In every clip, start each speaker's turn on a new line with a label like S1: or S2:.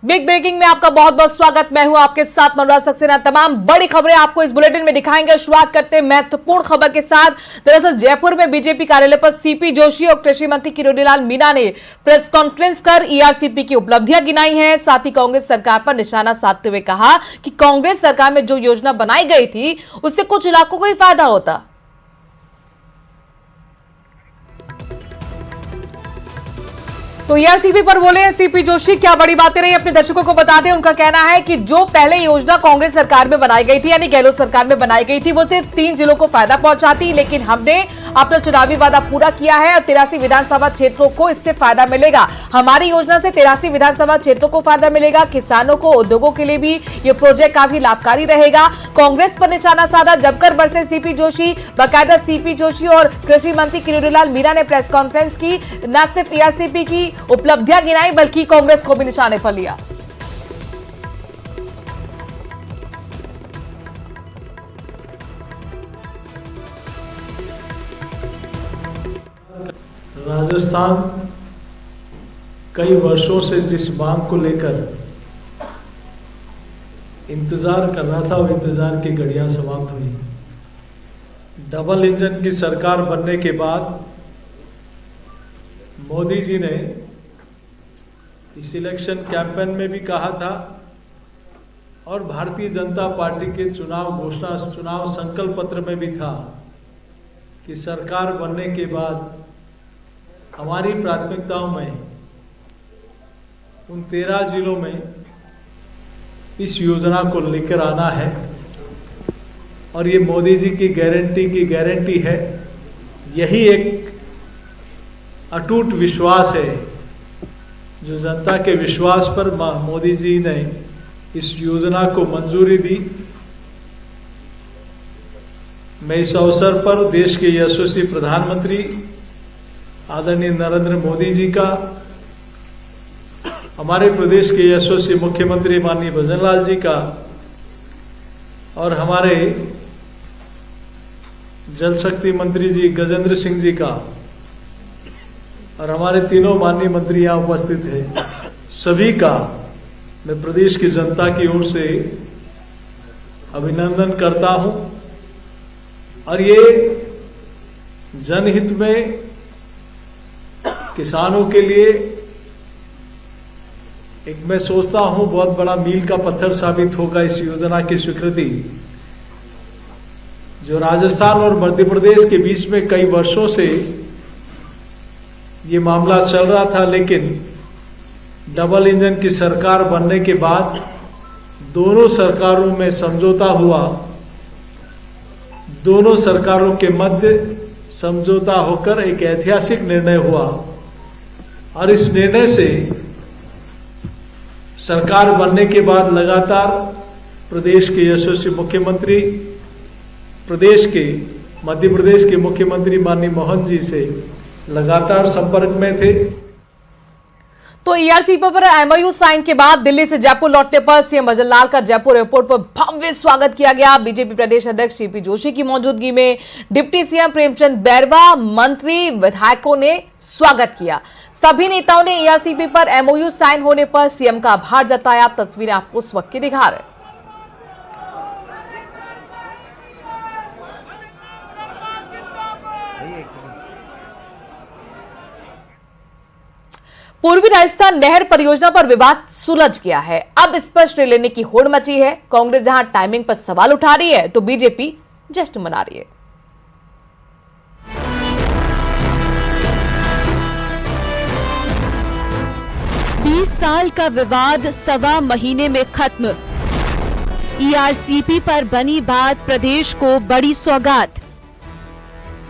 S1: Big breaking में आपका बहुत बहुत स्वागत। मैं हूं आपके साथ मनोज सक्सेना। तमाम बड़ी खबरें आपको इस बुलेटिन में दिखाएंगे। शुरुआत करते हैं महत्वपूर्ण खबर के साथ। दरअसल जयपुर में बीजेपी कार्यालय पर सीपी जोशी और कृषि मंत्री किरोड़ीलाल मीणा ने प्रेस कॉन्फ्रेंस कर ईआरसीपी की उपलब्धियां गिनाई हैं। साथ ही कांग्रेस सरकार पर निशाना साधते हुए कहा कि कांग्रेस सरकार में जो योजना बनाई गई थी उससे कुछ इलाकों को ही फायदा होता। तो ईआरसीपी पर बोले सीपी जोशी, क्या बड़ी बातें रही अपने दर्शकों को बता दें। उनका कहना है कि जो पहले योजना कांग्रेस सरकार में बनाई गई थी यानी गहलोत सरकार में बनाई गई थी वो सिर्फ 3 जिलों को फायदा पहुंचाती, लेकिन हमने अपना चुनावी वादा पूरा किया है और 83 विधानसभा क्षेत्रों को इससे फायदा मिलेगा। हमारी योजना से 83 विधानसभा क्षेत्रों को फायदा मिलेगा। किसानों को, उद्योगों के लिए भी ये प्रोजेक्ट काफी लाभकारी रहेगा। कांग्रेस पर निशाना साधा, जमकर बरसे सीपी जोशी। बाकायदा सीपी जोशी और कृषि मंत्री किरोड़ीलाल मीणा ने प्रेस कॉन्फ्रेंस की, न सिर्फ ईआरसीपी की उपलब्धियां गिनाई बल्कि कांग्रेस को भी निशाने पर लिया।
S2: राजस्थान कई वर्षों से जिस मांग को लेकर इंतजार कर रहा था वो इंतजार की घड़ियां समाप्त हुई। डबल इंजन की सरकार बनने के बाद मोदी जी ने इस इलेक्शन कैंपेन में भी कहा था और भारतीय जनता पार्टी के चुनाव संकल्प पत्र में भी था कि सरकार बनने के बाद हमारी प्राथमिकताओं में उन 13 जिलों में इस योजना को लेकर आना है। और ये मोदी जी की गारंटी है। यही एक अटूट विश्वास है जो जनता के विश्वास पर मोदी जी ने इस योजना को मंजूरी दी। मैं इस अवसर पर देश के यशस्वी प्रधानमंत्री आदरणीय नरेंद्र मोदी जी का, हमारे प्रदेश के यशस्वी मुख्यमंत्री माननीय भजनलाल जी का और हमारे जल शक्ति मंत्री जी गजेंद्र सिंह जी का और हमारे तीनों माननीय मंत्री यहाँ उपस्थित हैं, सभी का मैं प्रदेश की जनता की ओर से अभिनंदन करता हूं। और ये जनहित में किसानों के लिए एक मैं सोचता हूं बहुत बड़ा मील का पत्थर साबित होगा इस योजना की स्वीकृति। जो राजस्थान और मध्य प्रदेश के बीच में कई वर्षों से ये मामला चल रहा था, लेकिन डबल इंजन की सरकार बनने के बाद दोनों सरकारों में समझौता हुआ, दोनों सरकारों के मध्य समझौता होकर एक ऐतिहासिक निर्णय हुआ। और इस निर्णय से सरकार बनने के बाद लगातार प्रदेश के यशस्वी मुख्यमंत्री, मध्य प्रदेश के मुख्यमंत्री माननीय मोहन जी से लगातार संपर्क में थे।
S1: तो ईआरसीपी पर एमओयू साइन के बाद दिल्ली से जयपुर लौटने पर सीएम भजनलाल का जयपुर एयरपोर्ट पर भव्य स्वागत किया गया। बीजेपी प्रदेश अध्यक्ष सीपी जोशी की मौजूदगी में डिप्टी सीएम प्रेमचंद बैरवा, मंत्री, विधायकों ने स्वागत किया। सभी नेताओं ने ईआरसीपी पर एमओयू साइन होने पर सीएम का आभार जताया। तस्वीरें आपको उस वक्त की दिखा रहे। पूर्वी राजस्थान नहर परियोजना पर विवाद सुलझ गया है। अब स्पष्ट लेने की होड़ मची है। कांग्रेस जहां टाइमिंग पर सवाल उठा रही है तो बीजेपी जश्न मना रही है।
S3: बीस साल का विवाद सवा महीने में खत्म। ईआरसीपी पर बनी बात प्रदेश को बड़ी सौगात।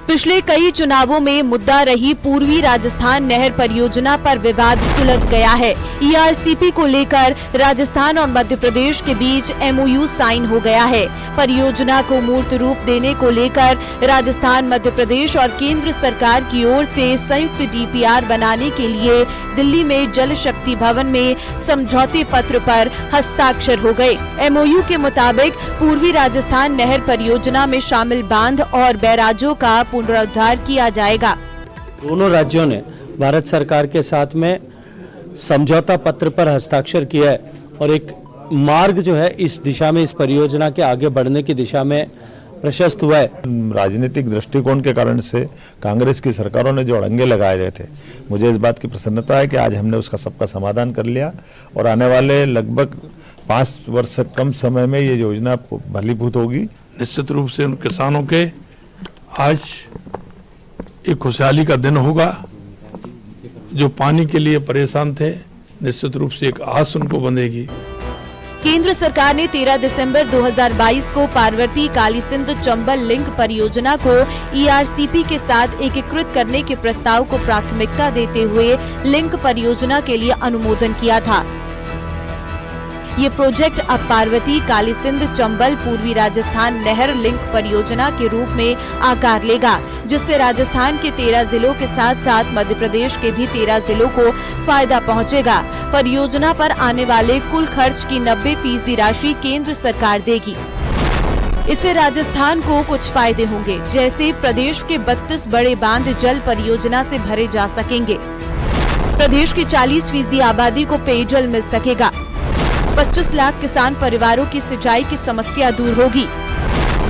S3: पिछले कई चुनावों में मुद्दा रही पूर्वी राजस्थान नहर परियोजना पर विवाद सुलझ गया है। ईआरसीपी को लेकर राजस्थान और मध्य प्रदेश के बीच एमओयू साइन हो गया है। परियोजना को मूर्त रूप देने को लेकर राजस्थान, मध्य प्रदेश और केंद्र सरकार की ओर से संयुक्त डीपीआर बनाने के लिए दिल्ली में जल शक्ति भवन में समझौते पत्र पर हस्ताक्षर हो गए। एमओयू के मुताबिक पूर्वी राजस्थान नहर परियोजना में शामिल बांध और बैराजों का पुनरुद्धार किया जाएगा।
S4: दोनों राज्यों ने भारत सरकार के साथ में समझौता पत्र पर हस्ताक्षर किया है और एक मार्ग जो है इस दिशा में, इस परियोजना के आगे बढ़ने की दिशा में प्रशस्त हुआ है।
S5: राजनीतिक दृष्टिकोण के कारण से कांग्रेस की सरकारों ने जो अड़ंगे लगाए गए थे, मुझे इस बात की प्रसन्नता है कि आज हमने उसका सबका समाधान कर लिया और आने वाले लगभग 5 वर्ष से कम समय में ये योजना फलीभूत होगी।
S6: निश्चित रूप से उन किसानों के आज एक खुशहाली का दिन होगा। जो पानी के लिए परेशान थे, निश्चित रूप से एक आस उनको बंधेगी।
S3: केंद्र सरकार ने 13 दिसंबर 2022 को पार्वती कालीसिंध चंबल लिंक परियोजना को ईआरसीपी के साथ एकीकृत करने के प्रस्ताव को प्राथमिकता देते हुए लिंक परियोजना के लिए अनुमोदन किया था। ये प्रोजेक्ट अब पार्वती कालीसिंध चंबल पूर्वी राजस्थान नहर लिंक परियोजना के रूप में आकार लेगा, जिससे राजस्थान के 13 जिलों के साथ साथ मध्य प्रदेश के भी 13 जिलों को फायदा पहुंचेगा। परियोजना पर आने वाले कुल खर्च की 90% राशि केंद्र सरकार देगी। इससे राजस्थान को कुछ फायदे होंगे, जैसे प्रदेश के 32 बड़े बांध जल परियोजना से भरे जा सकेंगे। प्रदेश की 40% आबादी को पेयजल मिल सकेगा। 25 लाख किसान परिवारों की सिंचाई की समस्या दूर होगी।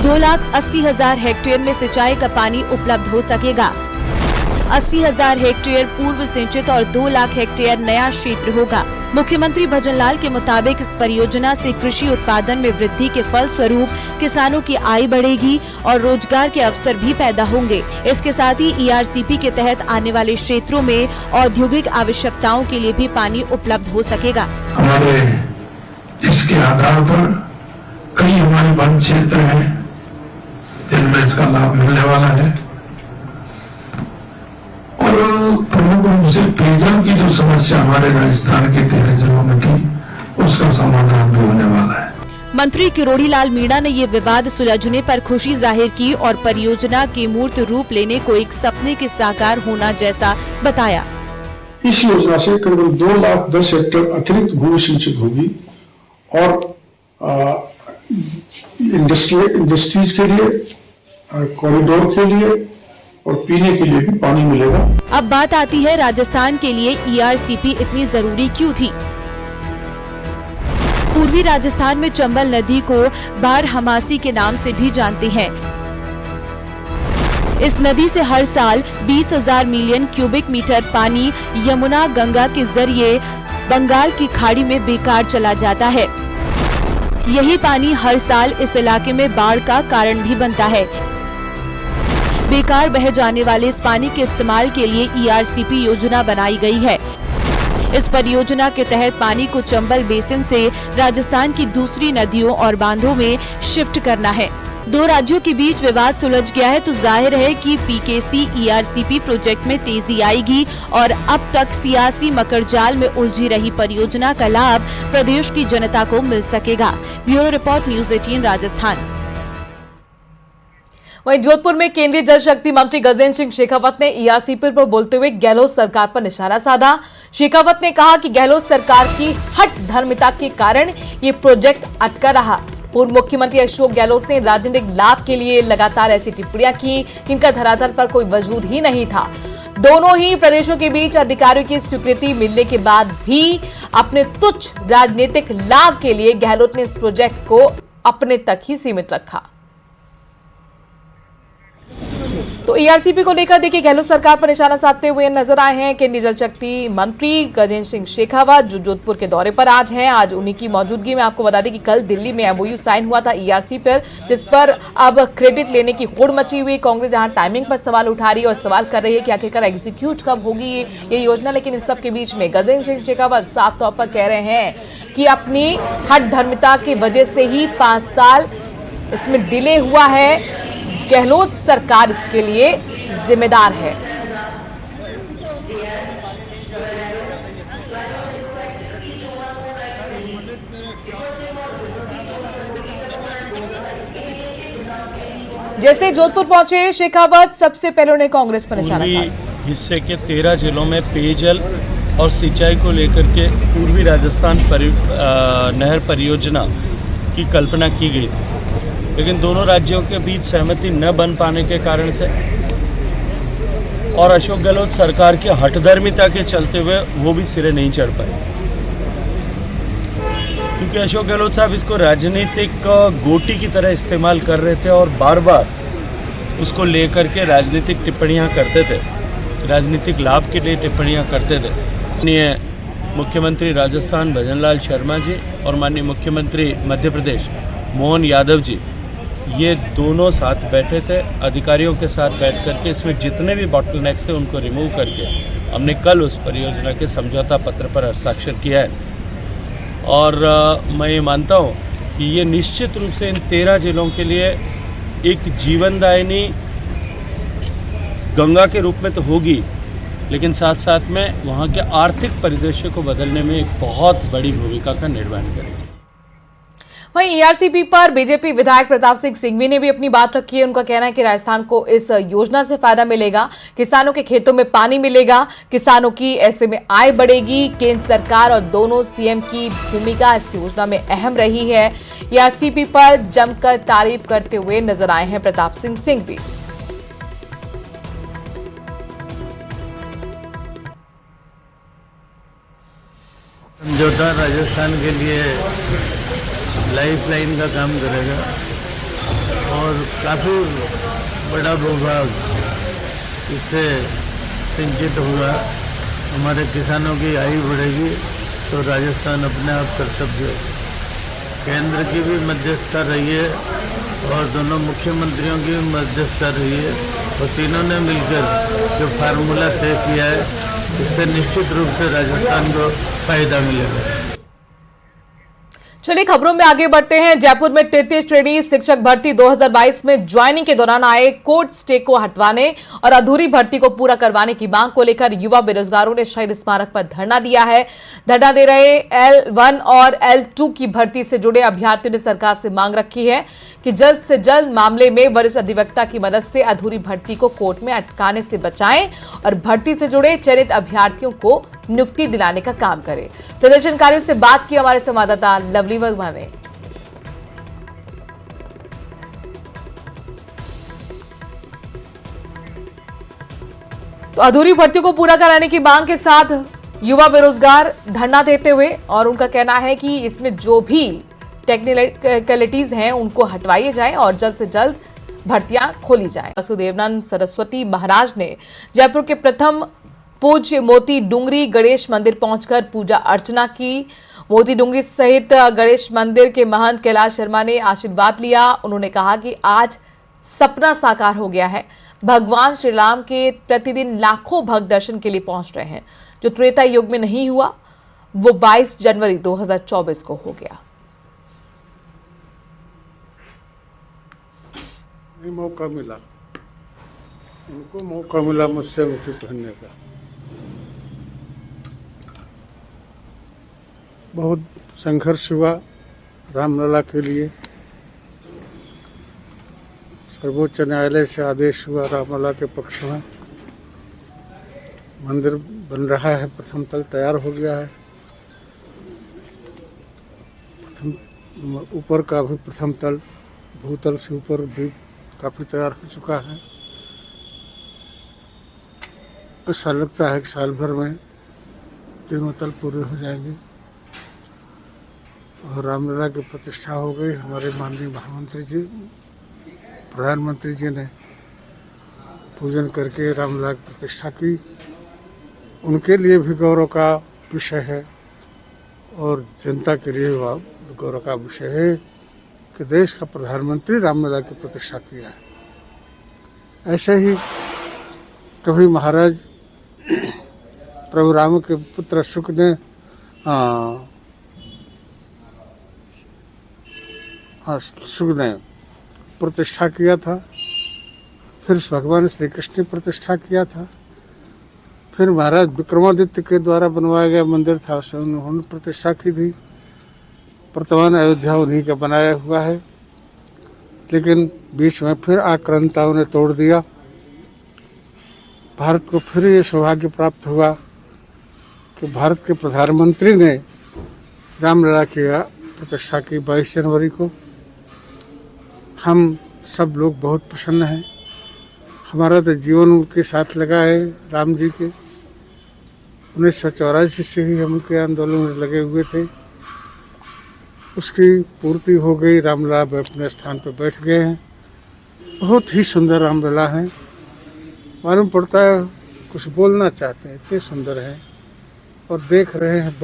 S3: 2,80,000 हेक्टेयर में सिंचाई का पानी उपलब्ध हो सकेगा। 80,000 हेक्टेयर पूर्व सिंचित और 2 लाख हेक्टेयर नया क्षेत्र होगा। मुख्यमंत्री भजनलाल के मुताबिक इस परियोजना से कृषि उत्पादन में वृद्धि के फल स्वरूप किसानों की आय बढ़ेगी और रोजगार के अवसर भी पैदा होंगे। इसके साथ ही ईआरसीपी के तहत आने वाले क्षेत्रों में औद्योगिक आवश्यकताओं के लिए भी पानी उपलब्ध हो सकेगा।
S6: हमारे इसके आधार पर कई हमारे वन क्षेत्र हैं जिनमें इसका लाभ मिलने वाला है और प्रमुख रूप से पेयजल की जो समस्या हमारे राजस्थान के 13 जिलों में थी, उसका समाधान भी होने वाला है।
S3: मंत्री किरोड़ी लाल मीणा ने ये विवाद सुलझने पर खुशी जाहिर की और परियोजना के मूर्त रूप लेने को एक सपने के साकार होना जैसा बताया।
S7: इस योजना से करीबन 2,10,000 हेक्टेयर अतिरिक्त भूमि सिंचित होगी और इंडस्ट्रीज के लिए, कॉरिडोर के लिए और पीने के लिए भी पानी मिलेगा।
S3: अब बात आती है राजस्थान के लिए ईआरसीपी इतनी जरूरी क्यों थी। पूर्वी राजस्थान में चंबल नदी को बारहमासी के नाम से भी जानते हैं। इस नदी से हर साल 20,000 मिलियन क्यूबिक मीटर पानी यमुना गंगा के जरिए बंगाल की खाड़ी में बेकार चला जाता है। यही पानी हर साल इस इलाके में बाढ़ का कारण भी बनता है। बेकार बह जाने वाले इस पानी के इस्तेमाल के लिए ईआरसीपी योजना बनाई गई है। इस परियोजना के तहत पानी को चंबल बेसिन से राजस्थान की दूसरी नदियों और बांधों में शिफ्ट करना है। 2 राज्यों के बीच विवाद सुलझ गया है तो जाहिर है कि पीकेसी ईआरसीपी प्रोजेक्ट में तेजी आएगी और अब तक सियासी मकड़जाल में उलझी रही परियोजना का लाभ प्रदेश की जनता को मिल सकेगा। Bureau report, news 18 Rajasthan.
S1: वहीं जोधपुर में केंद्रीय जल शक्ति मंत्री गजेंद्र सिंह शेखावत ने ईआरसीपी पर बोलते हुए गहलोत सरकार पर निशाना साधा। शेखावत ने कहा कि गहलोत सरकार की हठ धर्मिता के कारण ये प्रोजेक्ट अटका रहा। पूर्व मुख्यमंत्री अशोक गहलोत ने राजनीतिक लाभ के लिए लगातार ऐसी टिप्पणियां की जिनका धरातल पर कोई वजूद ही नहीं था। दोनों ही प्रदेशों के बीच अधिकारियों की स्वीकृति मिलने के बाद भी अपने तुच्छ राजनीतिक लाभ के लिए गहलोत ने इस प्रोजेक्ट को अपने तक ही सीमित रखा। तो ईआरसीपी को लेकर देखिए गहलोत सरकार पर निशाना साधते हुए नजर आए हैं केंद्रीय जल शक्ति मंत्री गजेंद्र सिंह शेखावत, जो जोधपुर के दौरे पर आज हैं। आज उन्हीं की मौजूदगी में आपको बता दें कि कल दिल्ली में एमओयू साइन हुआ था ईआरसीपी पर, जिस पर अब क्रेडिट लेने की होड़ मची हुई। कांग्रेस जहां टाइमिंग पर सवाल उठा रही है और सवाल कर रही है कि आखिरकार एग्जीक्यूट कब होगी ये योजना, लेकिन इस सब के बीच में गजेंद्र सिंह शेखावत साफ तौर पर कह रहे हैं कि अपनी हठ धर्मिता की वजह से ही 5 साल इसमें डिले हुआ है। गहलोत सरकार इसके लिए जिम्मेदार है। जैसे जोधपुर पहुंचे शेखावत, सबसे पहले उन्हें कांग्रेस पर निशाना साधा।
S4: हिस्से के 13 जिलों में पेयजल और सिंचाई को लेकर के पूर्वी राजस्थान नहर परियोजना की कल्पना की गई थी, लेकिन दोनों राज्यों के बीच सहमति न बन पाने के कारण से और अशोक गहलोत सरकार की हठधर्मिता के चलते हुए वो भी सिरे नहीं चढ़ पाए, क्योंकि अशोक गहलोत साहब इसको राजनीतिक गोटी की तरह इस्तेमाल कर रहे थे और बार बार उसको लेकर के राजनीतिक टिप्पणियां करते थे, राजनीतिक लाभ के लिए टिप्पणियां करते थे। माननीय मुख्यमंत्री राजस्थान भजनलाल शर्मा जी और माननीय मुख्यमंत्री मध्य प्रदेश मोहन यादव जी, ये दोनों साथ बैठे थे, अधिकारियों के साथ बैठ करके इसमें जितने भी बॉटलनेक्स थे उनको रिमूव करके हमने कल उस परियोजना के समझौता पत्र पर हस्ताक्षर किया है। और मैं ये मानता हूँ कि ये निश्चित रूप से इन 13 जिलों के लिए एक जीवनदायिनी गंगा के रूप में तो होगी, लेकिन साथ साथ में वहाँ के आर्थिक परिदृश्य को बदलने में एक बहुत बड़ी भूमिका का निर्वहन करेगी।
S1: वहीं ईआरसीपी पर बीजेपी विधायक प्रताप सिंह सिंघवी ने भी अपनी बात रखी है। उनका कहना है कि राजस्थान को इस योजना से फायदा मिलेगा, किसानों के खेतों में पानी मिलेगा, किसानों की ऐसे में आय बढ़ेगी। केंद्र सरकार और दोनों सीएम की भूमिका इस योजना में अहम रही है। ईआरसीपी पर जमकर तारीफ करते हुए नजर आए हैं प्रताप सिंह सिंघवी।
S4: समझौता राजस्थान के लिए लाइफलाइन का काम करेगा और काफ़ी बड़ा भूभाग इससे सिंचित होगा। हमारे किसानों की आयु बढ़ेगी तो राजस्थान अपने आप कर्तव्य। केंद्र की भी मध्यस्थता रही है और दोनों मुख्यमंत्रियों की भी मध्यस्थता रही है और तीनों ने मिलकर जो फार्मूला तय किया है इससे निश्चित रूप से राजस्थान को फायदा मिलेगा।
S1: चलिए खबरों में आगे बढ़ते हैं। जयपुर में तृतीय श्रेणी शिक्षक भर्ती 2022 में ज्वाइनिंग के दौरान आए कोर्ट स्टे को हटवाने और अधूरी भर्ती को पूरा करवाने की मांग को लेकर युवा बेरोजगारों ने शहीद स्मारक पर धरना दिया है। धरना दे रहे L1 और L2 की भर्ती से जुड़े अभ्यर्थियों ने सरकार से मांग रखी है कि जल्द से जल्द मामले में वरिष्ठ अधिवक्ता की मदद से अधूरी भर्ती को कोर्ट में अटकाने से बचाएं और भर्ती से जुड़े चयनित अभ्यर्थियों को नियुक्ति दिलाने का काम करें। प्रदर्शनकारियों से बात की हमारे संवाददाता लवली वर्मा ने। तो अधूरी भर्ती को पूरा कराने की मांग के साथ युवा बेरोजगार धरना देते हुए, और उनका कहना है कि इसमें जो भी टेक्निकलिटीज हैं उनको हटवाई जाए और जल्द से जल्द भर्तियां खोली जाए। वासुदेवानंद सरस्वती महाराज ने जयपुर के प्रथम पूज्य मोती डूंगरी गणेश मंदिर पहुंचकर पूजा अर्चना की। मोती डूंगरी सहित गणेश मंदिर के महंत कैलाश शर्मा ने आशीर्वाद लिया। उन्होंने कहा कि आज सपना साकार हो गया है। भगवान श्री राम के प्रतिदिन लाखों भक्त दर्शन के लिए पहुंच रहे हैं। जो त्रेता युग में नहीं हुआ वो 22 जनवरी 2024 को हो गया।
S8: मौका मिला, उनको मौका मिला मुझसे मुझे पहनने का। बहुत संघर्ष हुआ रामलला के लिए। सर्वोच्च न्यायालय से आदेश हुआ रामलला के पक्ष में। मंदिर बन रहा है, प्रथम तल तैयार हो गया है। प्रथम ऊपर का भी प्रथम तल, भूतल से ऊपर भी काफ़ी तैयार हो चुका है। ऐसा लगता है कि साल भर में तीनों तल पूरे हो जाएंगे और रामलला की प्रतिष्ठा हो गई। हमारे माननीय महामंत्री जी, प्रधानमंत्री जी ने पूजन करके रामलला की प्रतिष्ठा की। उनके लिए भी गौरव का विषय है और जनता के लिए गौरव का विषय है कि देश का प्रधानमंत्री रामलला की प्रतिष्ठा किया है। ऐसे ही कभी महाराज प्रभु राम के पुत्र शुक ने प्रतिष्ठा किया था, फिर भगवान श्री कृष्ण ने प्रतिष्ठा किया था, फिर महाराज विक्रमादित्य के द्वारा बनवाया गया मंदिर था उसे उन्होंने प्रतिष्ठा की थी। वर्तमान अयोध्या उन्हीं का बनाया हुआ है, लेकिन बीच में फिर आक्रांताओं ने तोड़ दिया। भारत को फिर ये सौभाग्य प्राप्त हुआ कि भारत के प्रधानमंत्री ने रामलला की प्रतिष्ठा की 22 जनवरी को। हम सब लोग बहुत प्रसन्न हैं। हमारा तो जीवन उनके साथ लगा है, राम जी के। 1984 से ही हम उनके आंदोलन में लगे हुए थे। उसकी पूर्ति हो गई, रामलला अपने स्थान पर बैठ गए हैं। बहुत ही सुंदर रामलला है, मालूम पड़ता है कुछ बोलना चाहते हैं, इतने सुंदर है और देख रहे हैं।